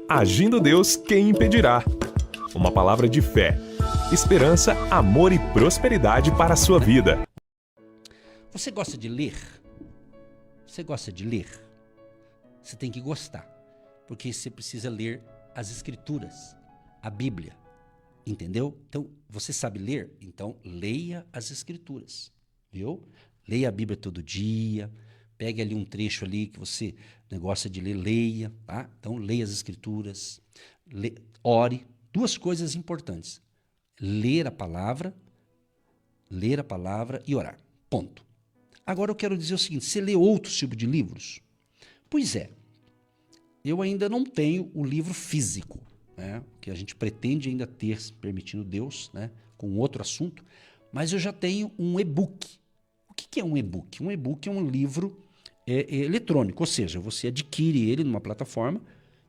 Agindo Deus, quem impedirá? Uma palavra de fé, esperança, amor e prosperidade para a sua vida. Você gosta de ler? Você gosta de ler? Você tem que gostar, porque você precisa ler as Escrituras, a Bíblia, entendeu? Então, você sabe ler? Então, leia as Escrituras, viu? Leia a Bíblia todo dia, pegue ali um trecho ali que você gosta de ler, leia, tá? Então, leia as Escrituras, ore. Duas coisas importantes, ler a palavra e orar, ponto. Agora eu quero dizer o seguinte, você lê outros tipos de livros? Pois é, eu ainda não tenho o livro físico, né, que a gente pretende ainda ter, permitindo Deus, né, com outro assunto, mas eu já tenho um e-book. O que é um e-book? Um e-book é um livro eletrônico, ou seja, você adquire ele numa plataforma,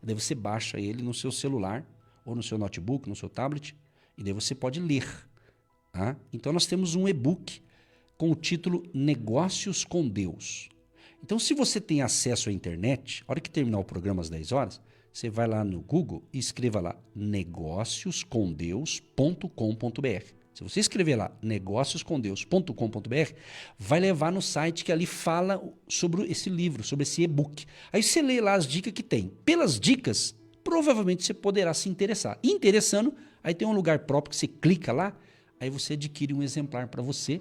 daí você baixa ele no seu celular, ou no seu notebook, no seu tablet, e daí você pode ler. Tá? Então nós temos um e-book com o título Negócios com Deus. Então, se você tem acesso à internet, a hora que terminar o programa às 10 horas, você vai lá no Google e escreva lá negócioscomdeus.com.br. Se você escrever lá negócioscomdeus.com.br, vai levar no site que ali fala sobre esse livro, sobre esse e-book. Aí você lê lá as dicas que tem. Pelas dicas, provavelmente você poderá se interessar. Interessando, aí tem um lugar próprio que você clica lá, aí você adquire um exemplar para você,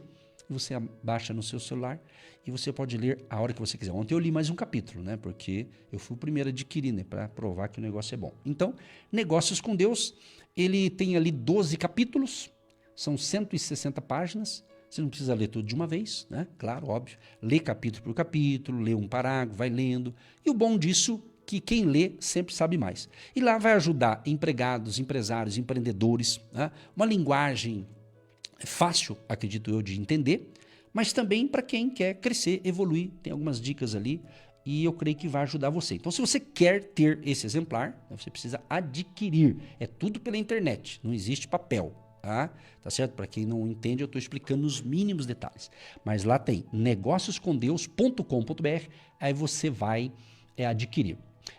você baixa no seu celular e você pode ler a hora que você quiser. Ontem eu li mais um capítulo, né? Porque eu fui o primeiro a adquirir, né? Para provar que o negócio é bom. Então, Negócios com Deus, ele tem ali 12 capítulos, são 160 páginas. Você não precisa ler tudo de uma vez, né? Claro, óbvio. Lê capítulo por capítulo, lê um parágrafo, vai lendo. E o bom disso que quem lê sempre sabe mais. E lá vai ajudar empregados, empresários, empreendedores, né? Uma linguagem fácil, acredito eu, de entender, mas também para quem quer crescer, evoluir. Tem algumas dicas ali e eu creio que vai ajudar você. Então, se você quer ter esse exemplar, você precisa adquirir. É tudo pela internet, não existe papel. Tá certo? Para quem não entende, eu estou explicando os mínimos detalhes. Mas lá tem negócioscomdeus.com.br, aí você vai adquirir.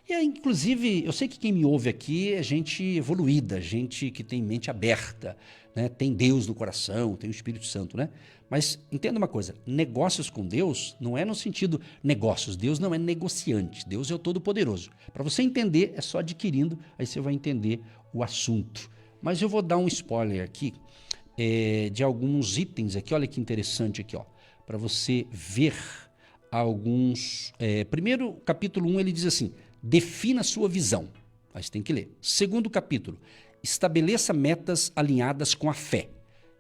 E aí, inclusive, eu sei que quem me ouve aqui é gente evoluída, gente que tem mente aberta, né? Tem Deus no coração, tem o Espírito Santo, né? Mas entenda uma coisa, negócios com Deus não é no sentido negócios, Deus não é negociante, Deus é o Todo-Poderoso. Para você entender, é só adquirindo, aí você vai entender o assunto. Mas eu vou dar um spoiler aqui de alguns itens aqui, olha que interessante aqui, ó, para você ver alguns... primeiro, capítulo 1, ele diz assim, defina a sua visão. Aí você tem que ler. Segundo capítulo, estabeleça metas alinhadas com a fé.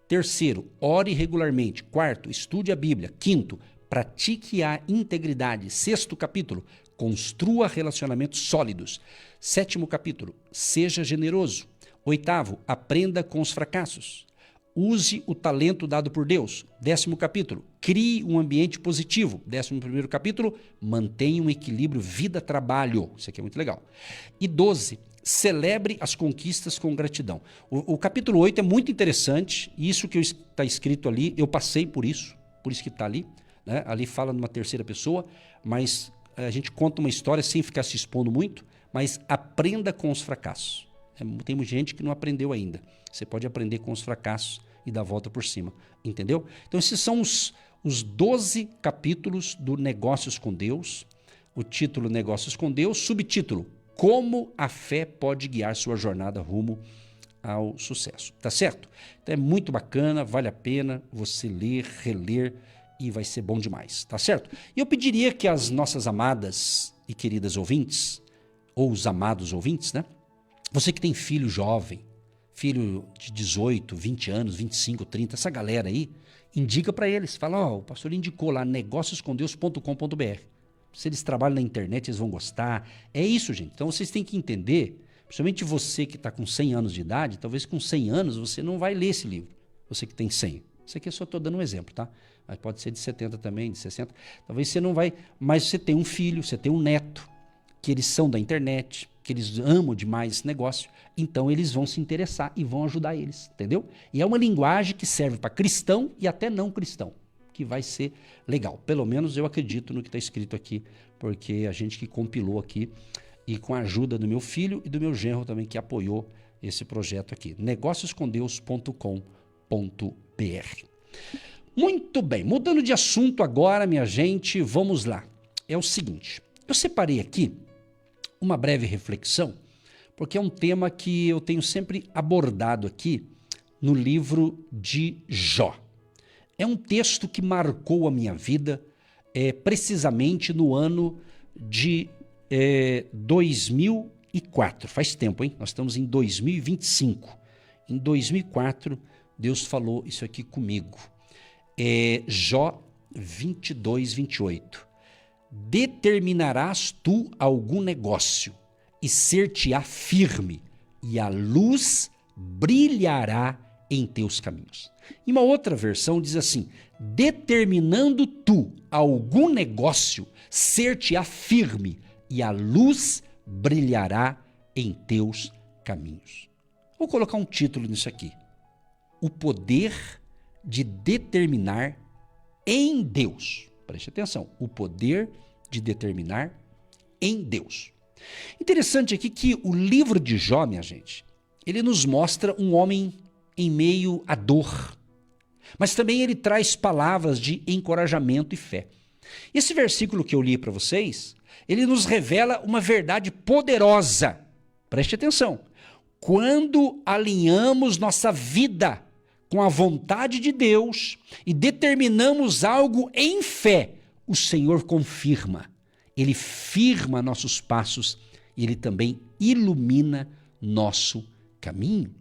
Terceiro, ore regularmente. Quarto, estude a Bíblia. Quinto, pratique a integridade. Sexto capítulo, construa relacionamentos sólidos. Sétimo capítulo, seja generoso. Oitavo, aprenda com os fracassos. Use o talento dado por Deus. 10º capítulo, crie um ambiente positivo. 11º capítulo, mantenha um equilíbrio vida-trabalho. Isso aqui é muito legal. E 12, celebre as conquistas com gratidão. O capítulo 8 é muito interessante. Isso que está escrito ali, eu passei por isso que está ali. Né? Ali fala numa terceira pessoa, mas a gente conta uma história sem ficar se expondo muito, mas aprenda com os fracassos. Tem gente que não aprendeu ainda. Você pode aprender com os fracassos e dar a volta por cima, entendeu? Então esses são os 12 capítulos do Negócios com Deus. O título Negócios com Deus, subtítulo Como a fé pode guiar sua jornada rumo ao sucesso, tá certo? Então é muito bacana, vale a pena você ler, reler e vai ser bom demais, tá certo? E eu pediria que as nossas amadas e queridas ouvintes, ou os amados ouvintes, né? Você que tem filho jovem, filho de 18, 20 anos, 25, 30, essa galera aí, indica para eles. Fala, o pastor indicou lá, negócioscomdeus.com.br. Se eles trabalham na internet, eles vão gostar. É isso, gente. Então, vocês têm que entender, principalmente você que está com 100 anos de idade, talvez com 100 anos você não vai ler esse livro. Você que tem 100. Isso aqui eu só estou dando um exemplo, tá? Mas pode ser de 70 também, de 60. Talvez você não vai... Mas você tem um filho, você tem um neto, que eles são da internet, que eles amam demais esse negócio, então eles vão se interessar e vão ajudar eles, entendeu? E é uma linguagem que serve para cristão e até não cristão, que vai ser legal. Pelo menos eu acredito no que está escrito aqui, porque a gente que compilou aqui e com a ajuda do meu filho e do meu genro também, que apoiou esse projeto aqui. negócioscomdeus.com.br. Muito bem, mudando de assunto agora, minha gente, vamos lá. É o seguinte, eu separei aqui uma breve reflexão, porque é um tema que eu tenho sempre abordado aqui no livro de Jó. É um texto que marcou a minha vida, precisamente no ano de 2004. Faz tempo, hein? Nós estamos em 2025. Em 2004, Deus falou isso aqui comigo. Jó 22, 28. Determinarás tu algum negócio e ser-te-á firme, e a luz brilhará em teus caminhos. E uma outra versão diz assim: determinando tu algum negócio, ser-te-á firme, e a luz brilhará em teus caminhos. Vou colocar um título nisso aqui: o poder de determinar em Deus. Preste atenção, o poder de determinar em Deus. Interessante aqui que o livro de Jó, minha gente, ele nos mostra um homem em meio à dor, mas também ele traz palavras de encorajamento e fé. Esse versículo que eu li para vocês, ele nos revela uma verdade poderosa. Preste atenção. Quando alinhamos nossa vida com a vontade de Deus e determinamos algo em fé, o Senhor confirma. Ele firma nossos passos e ele também ilumina nosso caminho.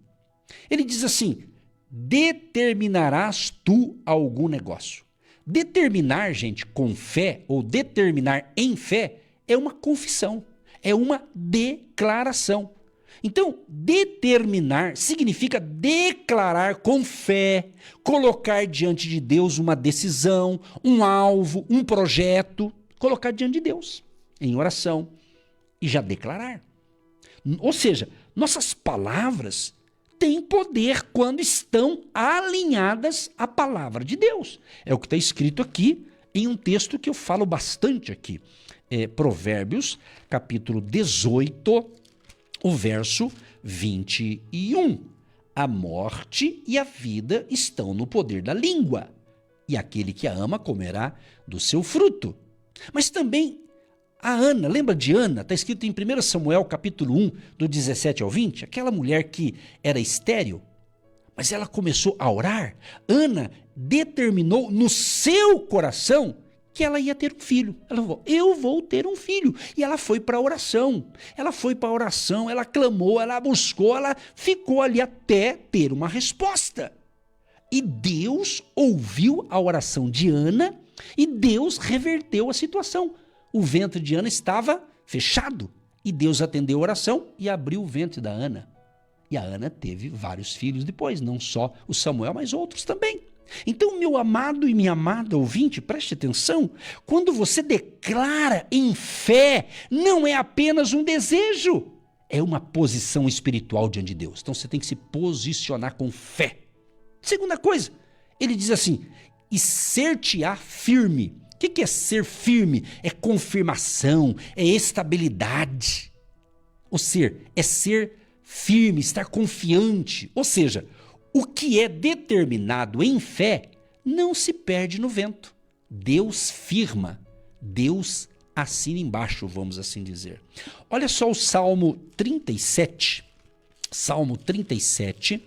Ele diz assim: determinarás tu algum negócio. Determinar, gente, com fé, ou determinar em fé, é uma confissão, é uma declaração. Então, determinar significa declarar com fé, colocar diante de Deus uma decisão, um alvo, um projeto, colocar diante de Deus em oração e já declarar. Ou seja, nossas palavras têm poder quando estão alinhadas à palavra de Deus. É o que está escrito aqui em um texto que eu falo bastante aqui. Provérbios, capítulo 18, o verso 21. A morte e a vida estão no poder da língua, e aquele que a ama comerá do seu fruto. Mas também a Ana, lembra de Ana? Está escrito em 1 Samuel capítulo 1, do 17 ao 20, aquela mulher que era estéril, mas ela começou a orar. Ana determinou no seu coração que ela ia ter um filho. Ela falou: eu vou ter um filho. E ela foi para a oração. Ela clamou, ela buscou, ela ficou ali até ter uma resposta. E Deus ouviu a oração de Ana e Deus reverteu a situação. O ventre de Ana estava fechado e Deus atendeu a oração e abriu o ventre da Ana. E a Ana teve vários filhos depois, não só o Samuel, mas outros também. Então, meu amado e minha amada ouvinte, preste atenção, quando você declara em fé, não é apenas um desejo, é uma posição espiritual diante de Deus. Então, você tem que se posicionar com fé. Segunda coisa, ele diz assim: e ser-te-á firme. O que é ser firme? É confirmação, é estabilidade. É ser firme, estar confiante. Ou seja, o que é determinado em fé não se perde no vento. Deus firma, Deus assina embaixo, vamos assim dizer. Olha só o Salmo 37. Salmo 37,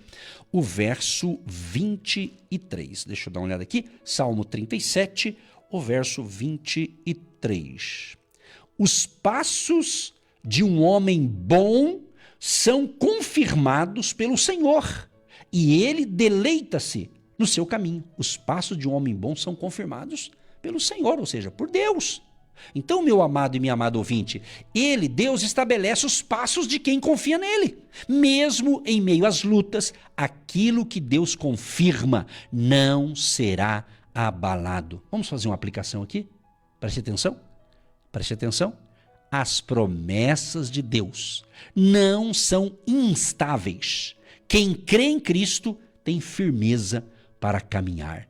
o verso 23. Deixa eu dar uma olhada aqui. Salmo 37, o verso 23. Os passos de um homem bom são confirmados pelo Senhor, e ele deleita-se no seu caminho. Os passos de um homem bom são confirmados pelo Senhor, ou seja, por Deus. Então, meu amado e minha amada ouvinte, Deus estabelece os passos de quem confia nele. Mesmo em meio às lutas, aquilo que Deus confirma não será abalado. Vamos fazer uma aplicação aqui? Preste atenção. Preste atenção. As promessas de Deus não são instáveis. Quem crê em Cristo tem firmeza para caminhar.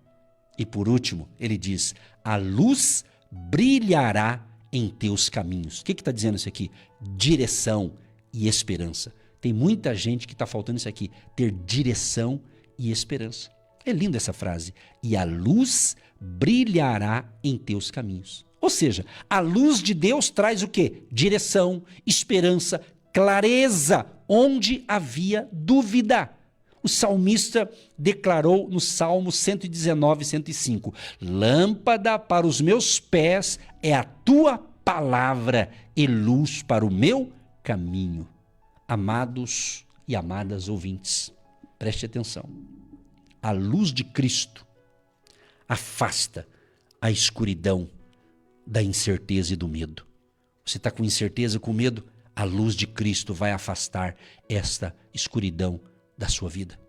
E por último, ele diz: a luz brilhará em teus caminhos. O que está dizendo isso aqui? direção e esperança. Tem muita gente que está faltando isso aqui, ter direção e esperança. É linda essa frase. E a luz brilhará em teus caminhos. Ou seja, a luz de Deus traz o quê? Direção, esperança, clareza, onde havia dúvida. O salmista declarou no Salmo 119, 105, lâmpada para os meus pés é a tua palavra e luz para o meu caminho. Amados e amadas ouvintes, preste atenção. A luz de Cristo afasta a escuridão da incerteza e do medo. Você está com incerteza, com medo? A luz de Cristo vai afastar esta escuridão da sua vida.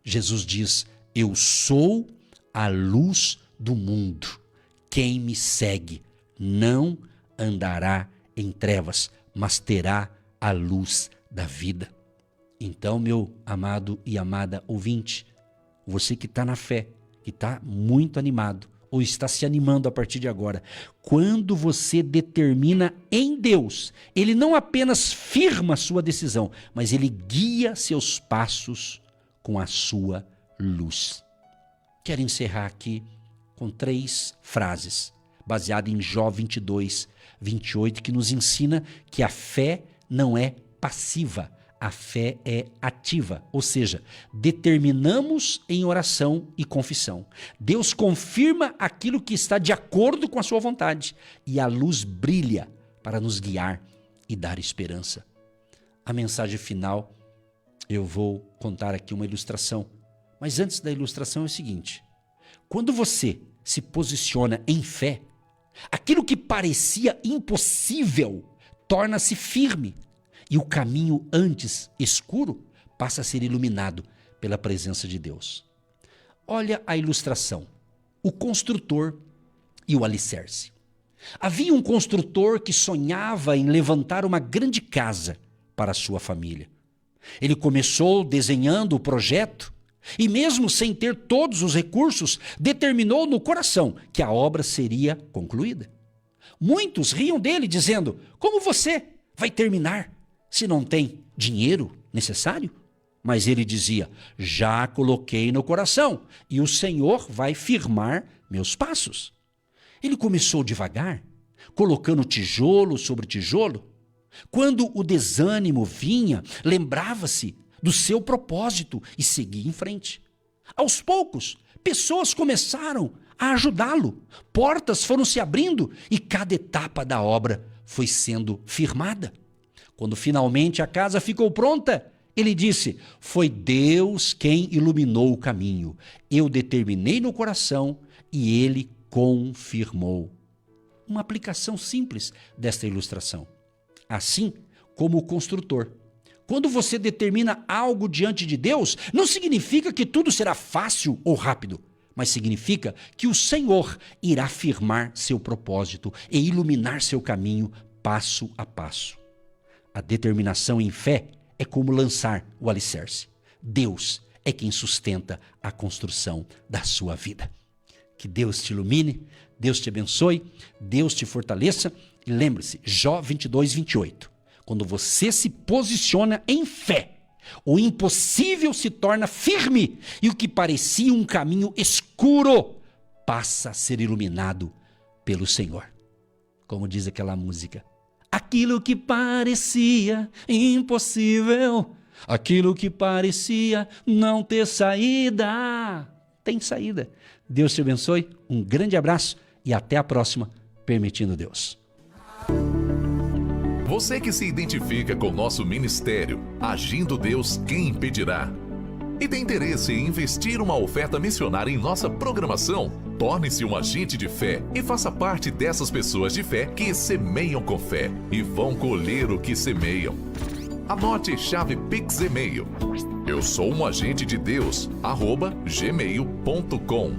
Jesus diz, eu sou a luz do mundo. Quem me segue não andará em trevas, mas terá a luz da vida. Então, meu amado e amada ouvinte, você que está na fé, que está muito animado, ou está se animando a partir de agora, quando você determina em Deus, Ele não apenas firma a sua decisão, mas Ele guia seus passos com a sua luz. Quero encerrar aqui com 3 frases, baseadas em Jó 22, 28, que nos ensina que a fé não é passiva, a fé é ativa, ou seja, determinamos em oração e confissão. Deus confirma aquilo que está de acordo com a sua vontade e a luz brilha para nos guiar e dar esperança. A mensagem final, eu vou contar aqui uma ilustração, mas antes da ilustração é o seguinte, quando você se posiciona em fé, aquilo que parecia impossível torna-se firme, e o caminho antes escuro passa a ser iluminado pela presença de Deus. Olha a ilustração, o construtor e o alicerce. Havia um construtor que sonhava em levantar uma grande casa para a sua família. Ele começou desenhando o projeto e mesmo sem ter todos os recursos, determinou no coração que a obra seria concluída. Muitos riam dele dizendo, como você vai terminar se não tem dinheiro necessário? Mas ele dizia, já coloquei no coração e o Senhor vai firmar meus passos. Ele começou devagar, colocando tijolo sobre tijolo. Quando o desânimo vinha, lembrava-se do seu propósito e seguia em frente. Aos poucos, pessoas começaram a ajudá-lo. Portas foram se abrindo e cada etapa da obra foi sendo firmada. Quando finalmente a casa ficou pronta, ele disse, foi Deus quem iluminou o caminho. Eu determinei no coração e ele confirmou. Uma aplicação simples desta ilustração. Assim como o construtor. Quando você determina algo diante de Deus, não significa que tudo será fácil ou rápido, mas significa que o Senhor irá firmar seu propósito e iluminar seu caminho passo a passo. A determinação em fé é como lançar o alicerce. Deus é quem sustenta a construção da sua vida. Que Deus te ilumine, Deus te abençoe, Deus te fortaleça. E lembre-se, Jó 22, 28. Quando você se posiciona em fé, o impossível se torna firme e o que parecia um caminho escuro passa a ser iluminado pelo Senhor. Como diz aquela música. Aquilo que parecia impossível, aquilo que parecia não ter saída, tem saída. Deus te abençoe, um grande abraço e até a próxima, permitindo Deus. Você que se identifica com nosso ministério, Agindo Deus, quem impedirá? E tem interesse em investir uma oferta missionária em nossa programação? Torne-se um agente de fé e faça parte dessas pessoas de fé que semeiam com fé e vão colher o que semeiam. Anote chave Pix e-mail. Eu sou um agente de Deus, @gmail.com.